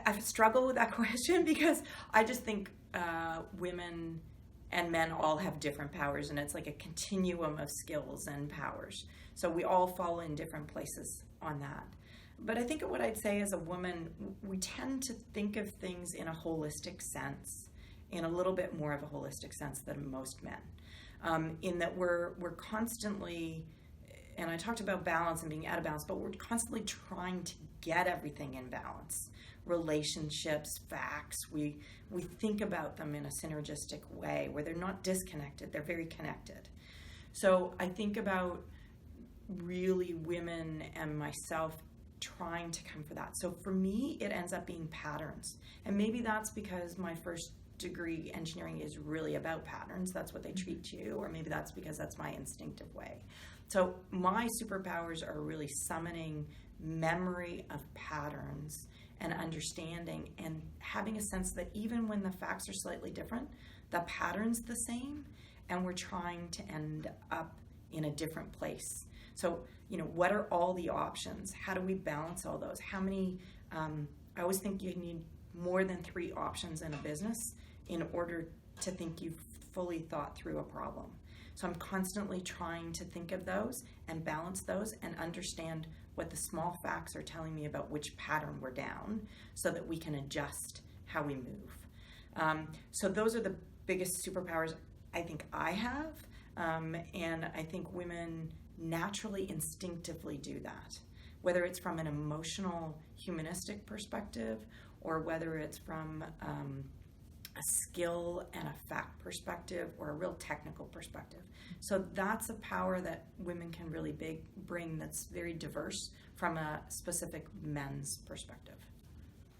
I've struggled with that question because I just think women and men all have different powers, and it's like a continuum of skills and powers. So we all fall in different places on that. But I think what I'd say as a woman, we tend to think of things in a holistic sense, in a little bit more of a holistic sense than most men, in that we're constantly, and I talked about balance and being out of balance, but we're constantly trying to get everything in balance. Relationships, facts, we think about them in a synergistic way where they're not disconnected, they're very connected. So I think about really women and myself trying to come for that. So for me, it ends up being patterns. And maybe that's because my first degree engineering is really about patterns. That's what they treat you, or maybe that's because that's my instinctive way. So my superpowers are really summoning memory of patterns and understanding and having a sense that even when the facts are slightly different, the pattern's the same and we're trying to end up in a different place. So, what are all the options? How do we balance all those? How many, I always think you need more than 3 options in a business in order to think you've fully thought through a problem. So I'm constantly trying to think of those and balance those and understand what the small facts are telling me about which pattern we're down so that we can adjust how we move. So those are the biggest superpowers I think I have. And I think women naturally, instinctively do that, whether it's from an emotional, humanistic perspective or whether it's from a skill and a fact perspective or a real technical perspective. So that's a power that women can really bring that's very diverse from a specific men's perspective.